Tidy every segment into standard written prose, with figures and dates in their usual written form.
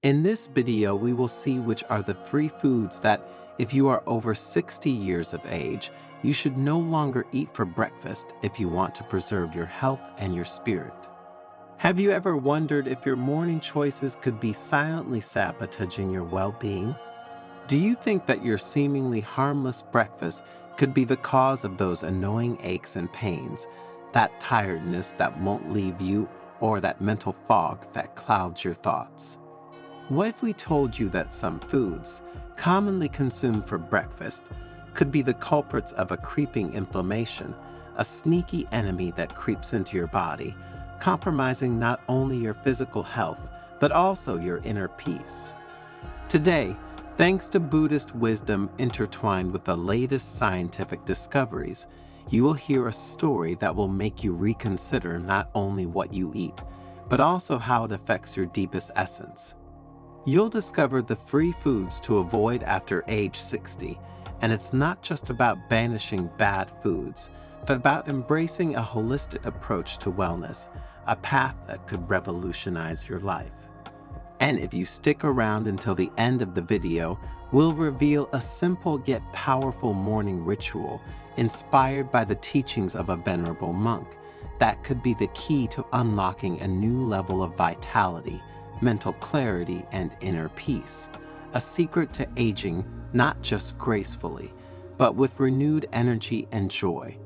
In this video, we will see which are the 3 foods that, if you are over 60 years of age, you should no longer eat for breakfast if you want to preserve your health and your spirit. Have you ever wondered if your morning choices could be silently sabotaging your well-being? Do you think that your seemingly harmless breakfast could be the cause of those annoying aches and pains, that tiredness that won't leave you, or that mental fog that clouds your thoughts? What if we told you that some foods, commonly consumed for breakfast, could be the culprits of a creeping inflammation, a sneaky enemy that creeps into your body, compromising not only your physical health, but also your inner peace? Today, thanks to Buddhist wisdom intertwined with the latest scientific discoveries, you will hear a story that will make you reconsider not only what you eat, but also how it affects your deepest essence. You'll discover the 3 foods to avoid after age 60, and it's not just about banishing bad foods, but about embracing a holistic approach to wellness, a path that could revolutionize your life. And if you stick around until the end of the video, we'll reveal a simple yet powerful morning ritual inspired by the teachings of a venerable monk that could be the key to unlocking a new level of vitality, mental clarity, and inner peace, a secret to aging not just gracefully, but with renewed energy and joy.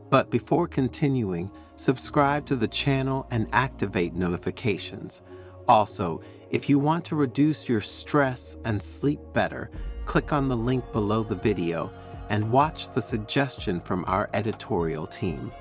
But before continuing, subscribe to the channel and activate notifications. Also, if you want to reduce your stress and sleep better, click on the link below the video and watch the suggestion from our editorial team.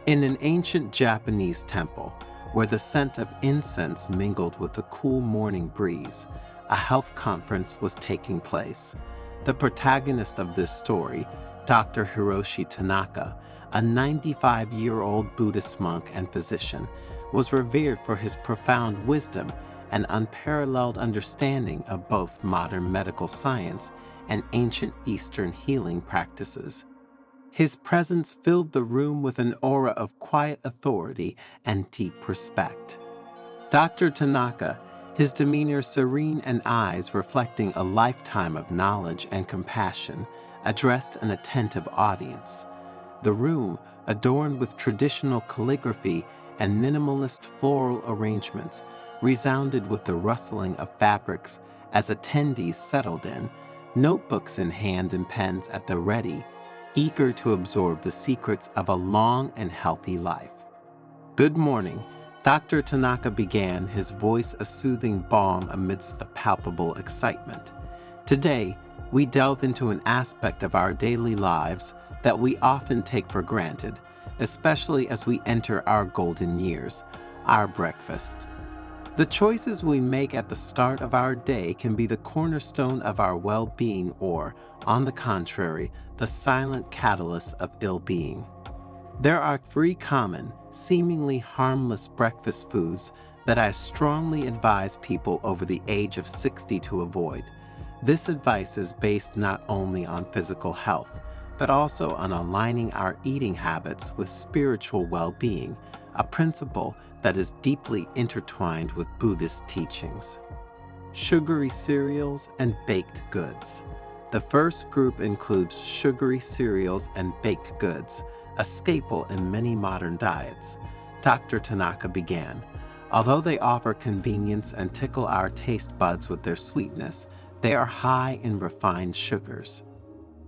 In an ancient Japanese temple, where the scent of incense mingled with the cool morning breeze, a health conference was taking place. The protagonist of this story, Dr. Hiroshi Tanaka, a 95-year-old Buddhist monk and physician, was revered for his profound wisdom and unparalleled understanding of both modern medical science and ancient Eastern healing practices. His presence filled the room with an aura of quiet authority and deep respect. Dr. Tanaka, his demeanor serene and eyes reflecting a lifetime of knowledge and compassion, addressed an attentive audience. The room, adorned with traditional calligraphy and minimalist floral arrangements, resounded with the rustling of fabrics as attendees settled in, notebooks in hand and pens at the ready, eager to absorb the secrets of a long and healthy life. "Good morning," Dr. Tanaka began, his voice a soothing balm amidst the palpable excitement. "Today, we delve into an aspect of our daily lives that we often take for granted, especially as we enter our golden years, our breakfast. The choices we make at the start of our day can be the cornerstone of our well-being or, on the contrary, the silent catalyst of ill-being. There are 3 common, seemingly harmless breakfast foods that I strongly advise people over the age of 60 to avoid. This advice is based not only on physical health, but also on aligning our eating habits with spiritual well-being, a principle that is deeply intertwined with Buddhist teachings. Sugary cereals and baked goods. The first group includes sugary cereals and baked goods, a staple in many modern diets. Dr. Tanaka began. Although they offer convenience and tickle our taste buds with their sweetness, they are high in refined sugars.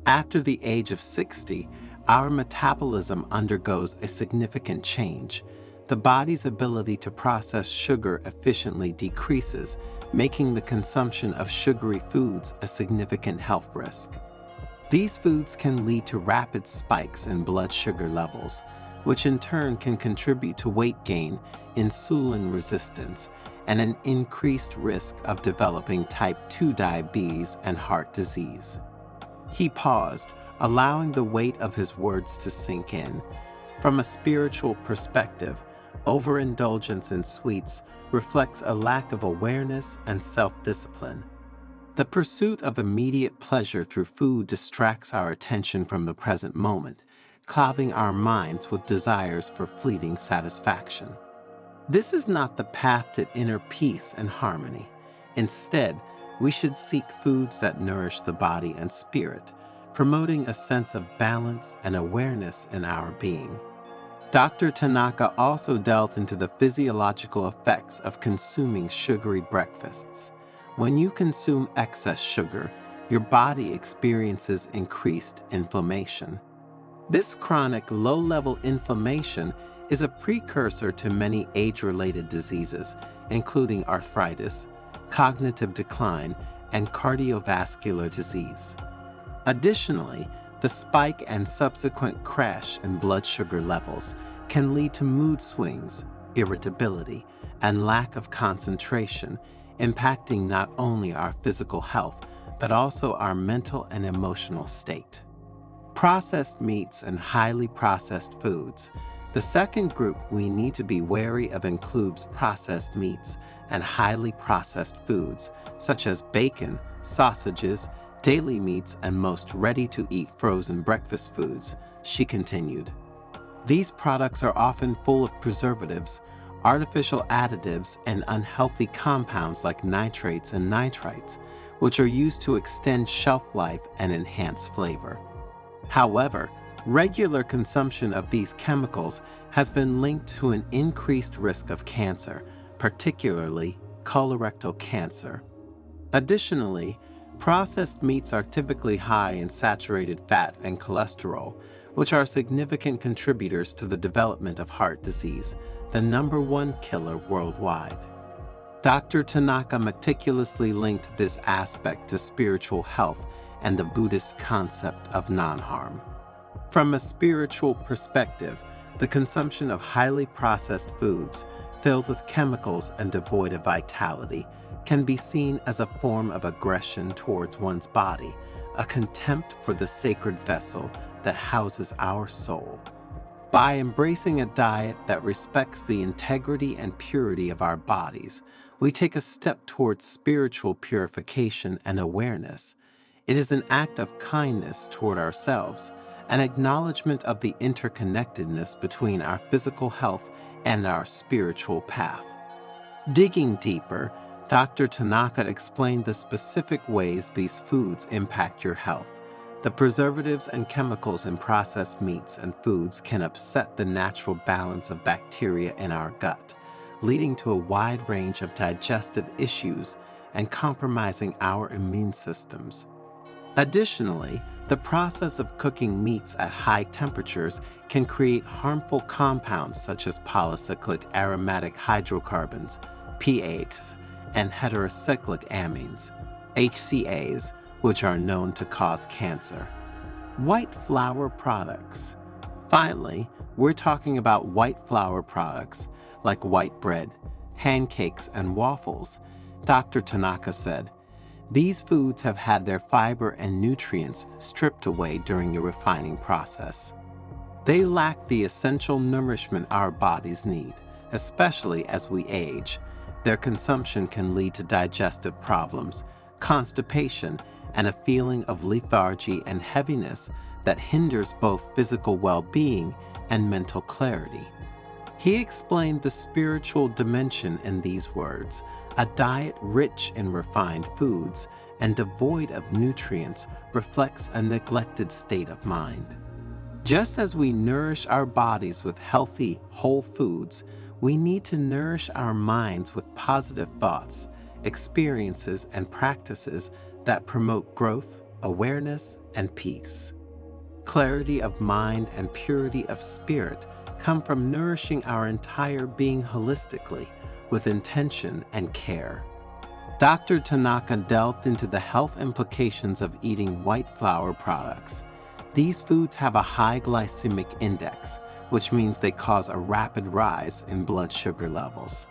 After the age of 60, our metabolism undergoes a significant change. The body's ability to process sugar efficiently decreases, making the consumption of sugary foods a significant health risk. These foods can lead to rapid spikes in blood sugar levels, which in turn can contribute to weight gain, insulin resistance, and an increased risk of developing type 2 diabetes and heart disease. He paused, allowing the weight of his words to sink in. From a spiritual perspective, overindulgence in sweets reflects a lack of awareness and self-discipline. The pursuit of immediate pleasure through food distracts our attention from the present moment, clouding our minds with desires for fleeting satisfaction. This is not the path to inner peace and harmony. Instead, we should seek foods that nourish the body and spirit, promoting a sense of balance and awareness in our being. Dr. Tanaka also delved into the physiological effects of consuming sugary breakfasts. When you consume excess sugar, your body experiences increased inflammation. This chronic low-level inflammation is a precursor to many age-related diseases, including arthritis, cognitive decline, and cardiovascular disease. Additionally, the spike and subsequent crash in blood sugar levels can lead to mood swings, irritability, and lack of concentration, impacting not only our physical health, but also our mental and emotional state. Processed meats and highly processed foods. The second group we need to be wary of includes processed meats and highly processed foods, such as bacon, sausages, daily meats, and most ready-to-eat frozen breakfast foods, she continued. These products are often full of preservatives, artificial additives, and unhealthy compounds like nitrates and nitrites, which are used to extend shelf life and enhance flavor. However, regular consumption of these chemicals has been linked to an increased risk of cancer, particularly colorectal cancer. Additionally, processed meats are typically high in saturated fat and cholesterol, which are significant contributors to the development of heart disease, the #1 killer worldwide. Dr. Tanaka meticulously linked this aspect to spiritual health and the Buddhist concept of non-harm. From a spiritual perspective, the consumption of highly processed foods, filled with chemicals and devoid of vitality, can be seen as a form of aggression towards one's body, a contempt for the sacred vessel that houses our soul. By embracing a diet that respects the integrity and purity of our bodies, we take a step towards spiritual purification and awareness. It is an act of kindness toward ourselves, an acknowledgement of the interconnectedness between our physical health and our spiritual path. Digging deeper, Dr. Tanaka explained the specific ways these foods impact your health. The preservatives and chemicals in processed meats and foods can upset the natural balance of bacteria in our gut, leading to a wide range of digestive issues and compromising our immune systems. Additionally, the process of cooking meats at high temperatures can create harmful compounds such as polycyclic aromatic hydrocarbons, PAHs, and heterocyclic amines, HCAs, which are known to cause cancer. White flour products. Finally, we're talking about white flour products like white bread, pancakes, and waffles. Dr. Tanaka said, these foods have had their fiber and nutrients stripped away during the refining process. They lack the essential nourishment our bodies need, especially as we age. Their consumption can lead to digestive problems, constipation, and a feeling of lethargy and heaviness that hinders both physical well-being and mental clarity. He explained the spiritual dimension in these words: a diet rich in refined foods and devoid of nutrients reflects a neglected state of mind. Just as we nourish our bodies with healthy, whole foods, we need to nourish our minds with positive thoughts, experiences, and practices that promote growth, awareness, and peace. Clarity of mind and purity of spirit come from nourishing our entire being holistically, with intention and care. Dr. Tanaka delved into the health implications of eating white flour products. These foods have a high glycemic index, which means they cause a rapid rise in blood sugar levels.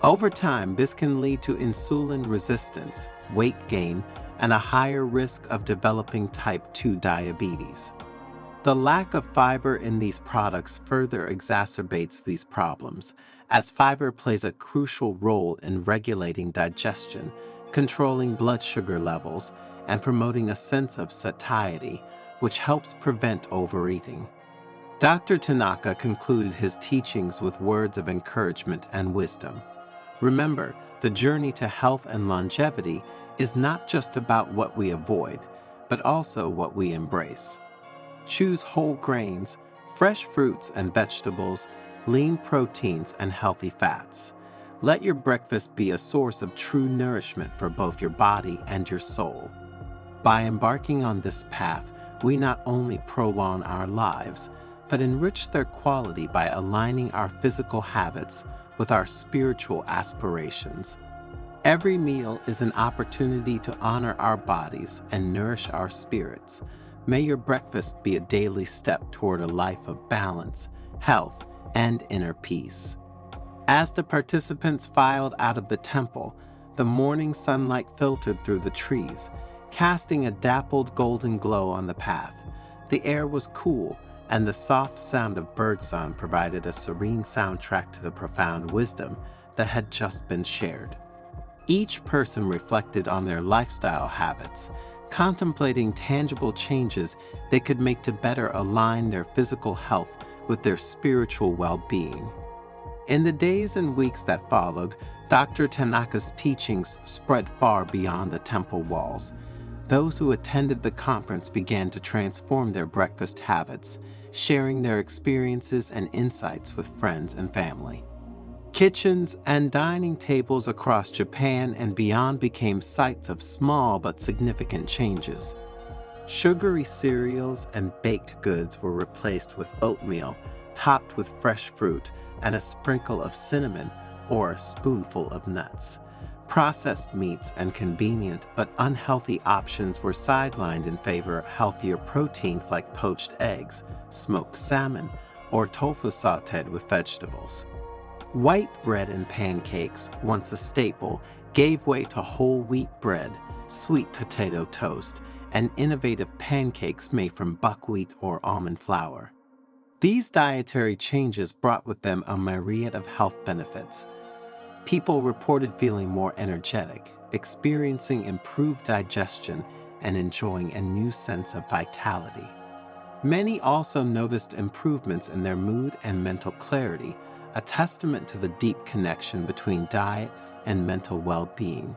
Over time, this can lead to insulin resistance, weight gain, and a higher risk of developing type 2 diabetes. The lack of fiber in these products further exacerbates these problems, as fiber plays a crucial role in regulating digestion, controlling blood sugar levels, and promoting a sense of satiety, which helps prevent overeating. Dr. Tanaka concluded his teachings with words of encouragement and wisdom. Remember, The journey to health and longevity is not just about what we avoid, but also what we embrace. Choose whole grains, fresh fruits and vegetables, lean proteins, and healthy fats. Let your breakfast be a source of true nourishment for both your body and your soul. By embarking on this path, we not only prolong our lives, but enrich their quality by aligning our physical habits with our spiritual aspirations. Every meal is an opportunity to honor our bodies and nourish our spirits. May your breakfast be a daily step toward a life of balance, health, and inner peace. As the participants filed out of the temple, the morning sunlight filtered through the trees, casting a dappled golden glow on the path. The air was cool, and the soft sound of birdsong provided a serene soundtrack to the profound wisdom that had just been shared. Each person reflected on their lifestyle habits, contemplating tangible changes they could make to better align their physical health with their spiritual well-being. In the days and weeks that followed, Dr. Tanaka's teachings spread far beyond the temple walls. Those who attended the conference began to transform their breakfast habits, sharing their experiences and insights with friends and family. Kitchens and dining tables across Japan and beyond became sites of small but significant changes. Sugary cereals and baked goods were replaced with oatmeal, topped with fresh fruit and a sprinkle of cinnamon or a spoonful of nuts. Processed meats and convenient but unhealthy options were sidelined in favor of healthier proteins like poached eggs, smoked salmon, or tofu sautéed with vegetables. White bread and pancakes, once a staple, gave way to whole wheat bread, sweet potato toast, and innovative pancakes made from buckwheat or almond flour. These dietary changes brought with them a myriad of health benefits. People reported feeling more energetic, experiencing improved digestion, and enjoying a new sense of vitality. Many also noticed improvements in their mood and mental clarity, a testament to the deep connection between diet and mental well-being.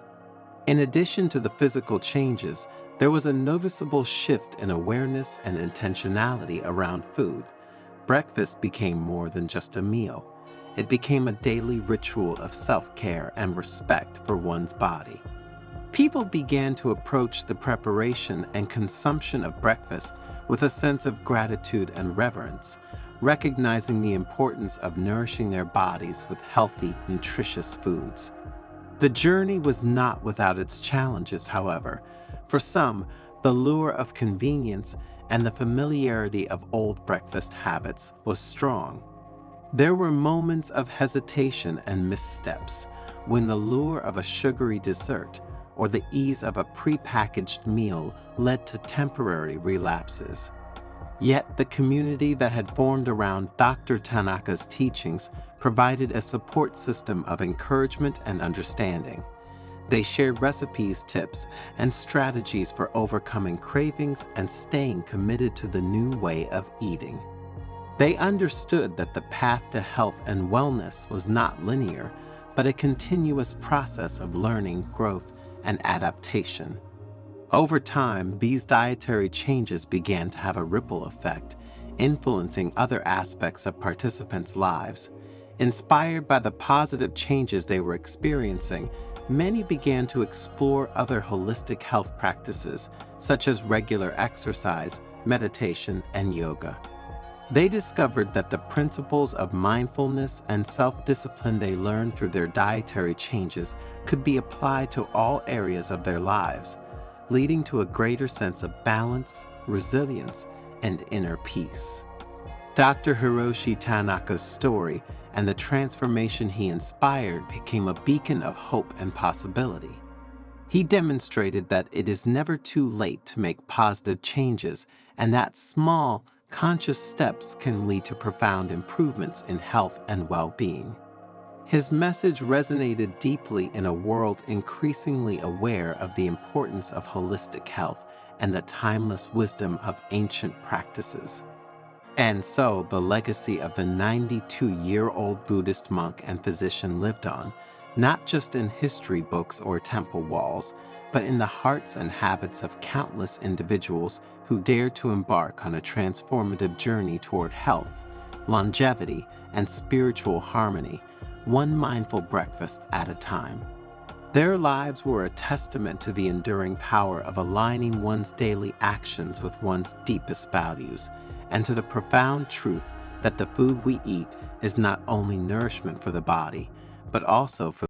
In addition to the physical changes, there was a noticeable shift in awareness and intentionality around food. Breakfast became more than just a meal. It became a daily ritual of self-care and respect for one's body. People began to approach the preparation and consumption of breakfast with a sense of gratitude and reverence, recognizing the importance of nourishing their bodies with healthy, nutritious foods. The journey was not without its challenges, however. For some, the lure of convenience and the familiarity of old breakfast habits was strong. There were moments of hesitation and missteps when the lure of a sugary dessert or the ease of a prepackaged meal led to temporary relapses. Yet the community that had formed around Dr. Tanaka's teachings provided a support system of encouragement and understanding. They shared recipes, tips, and strategies for overcoming cravings and staying committed to the new way of eating. They understood that the path to health and wellness was not linear, but a continuous process of learning, growth, and adaptation. Over time, these dietary changes began to have a ripple effect, influencing other aspects of participants' lives. Inspired by the positive changes they were experiencing, many began to explore other holistic health practices, such as regular exercise, meditation, and yoga. They discovered that the principles of mindfulness and self-discipline they learned through their dietary changes could be applied to all areas of their lives, leading to a greater sense of balance, resilience, and inner peace. Dr. Hiroshi Tanaka's story and the transformation he inspired became a beacon of hope and possibility. He demonstrated that it is never too late to make positive changes and that small, conscious steps can lead to profound improvements in health and well-being. His message resonated deeply in a world increasingly aware of the importance of holistic health and the timeless wisdom of ancient practices. And so the legacy of the 92-year-old Buddhist monk and physician lived on, not just in history books or temple walls, but in the hearts and habits of countless individuals who dared to embark on a transformative journey toward health, longevity, and spiritual harmony, one mindful breakfast at a time. Their lives were a testament to the enduring power of aligning one's daily actions with one's deepest values, and to the profound truth that the food we eat is not only nourishment for the body, but also for